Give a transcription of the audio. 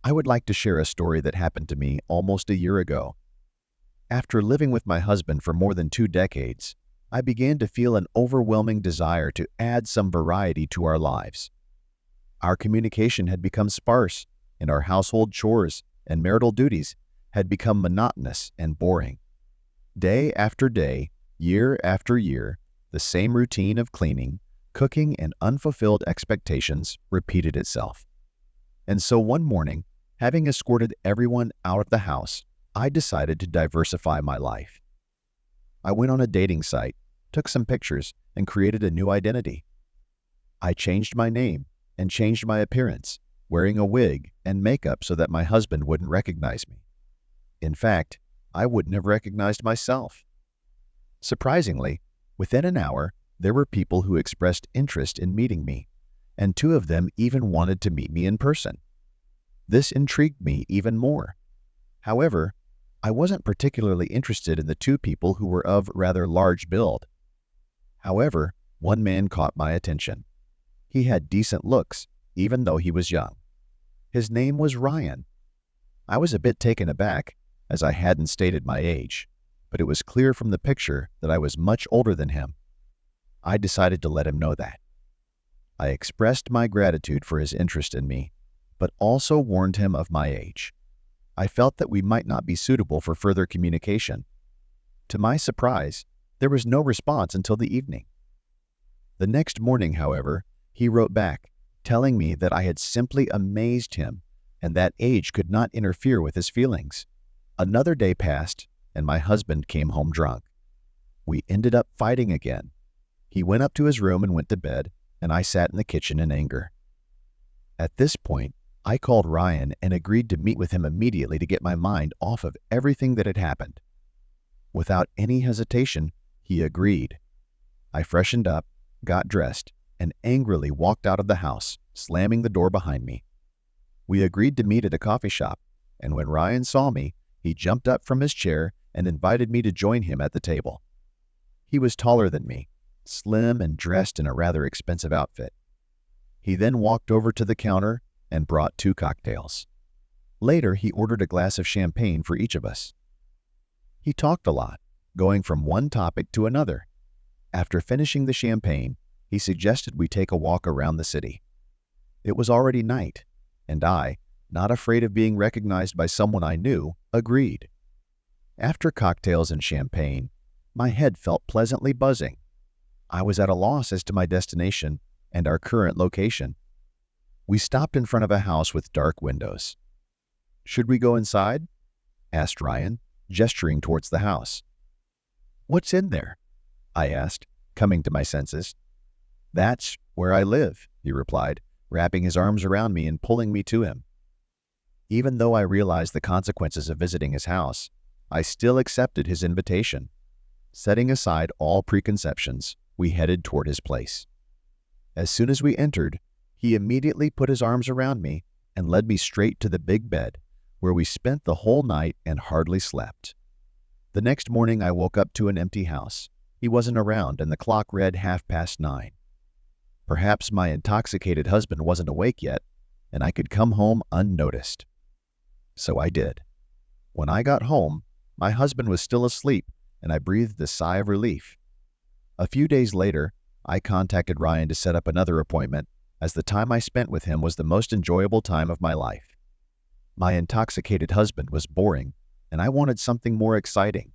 I would like to share a story that happened to me almost a year ago. After living with my husband for more than 2 decades, I began to feel an overwhelming desire to add some variety to our lives. Our communication had become sparse, and our household chores and marital duties had become monotonous and boring. Day after day, year after year, the same routine of cleaning, cooking, and unfulfilled expectations repeated itself. And so one morning, having escorted everyone out of the house, I decided to diversify my life. I went on a dating site, took some pictures, and created a new identity. I changed my name and changed my appearance, wearing a wig and makeup so that my husband wouldn't recognize me. In fact, I wouldn't have recognized myself. Surprisingly, within an hour, there were people who expressed interest in meeting me, and 2 of them even wanted to meet me in person. This intrigued me even more. However, I wasn't particularly interested in the 2 people who were of rather large build. However, one man caught my attention. He had decent looks, even though he was young. His name was Ryan. I was a bit taken aback, as I hadn't stated my age, but it was clear from the picture that I was much older than him. I decided to let him know that. I expressed my gratitude for his interest in me, but also warned him of my age. I felt that we might not be suitable for further communication. To my surprise, there was no response until the evening. The next morning, however, he wrote back, telling me that I had simply amazed him and that age could not interfere with his feelings. Another day passed, and my husband came home drunk. We ended up fighting again. He went up to his room and went to bed, and I sat in the kitchen in anger. At this point, I called Ryan and agreed to meet with him immediately to get my mind off of everything that had happened. Without any hesitation, he agreed. I freshened up, got dressed, and angrily walked out of the house, slamming the door behind me. We agreed to meet at a coffee shop, and when Ryan saw me, he jumped up from his chair and invited me to join him at the table. He was taller than me, slim and dressed in a rather expensive outfit. He then walked over to the counter and brought 2 cocktails. Later, he ordered a glass of champagne for each of us. He talked a lot, going from one topic to another. After finishing the champagne, he suggested we take a walk around the city. It was already night, and I, not afraid of being recognized by someone I knew, agreed. After cocktails and champagne, my head felt pleasantly buzzing. I was at a loss as to my destination and our current location. We stopped in front of a house with dark windows. "Should we go inside?" asked Ryan, gesturing towards the house. "What's in there?" I asked, coming to my senses. "That's where I live," he replied, wrapping his arms around me and pulling me to him. Even though I realized the consequences of visiting his house, I still accepted his invitation. Setting aside all preconceptions, we headed toward his place. As soon as we entered, he immediately put his arms around me and led me straight to the big bed, where we spent the whole night and hardly slept. The next morning I woke up to an empty house. He wasn't around, and the clock read 9:30. Perhaps my intoxicated husband wasn't awake yet, and I could come home unnoticed. So I did. When I got home, my husband was still asleep, and I breathed a sigh of relief. A few days later, I contacted Ryan to set up another appointment, as the time I spent with him was the most enjoyable time of my life. My intoxicated husband was boring, and I wanted something more exciting.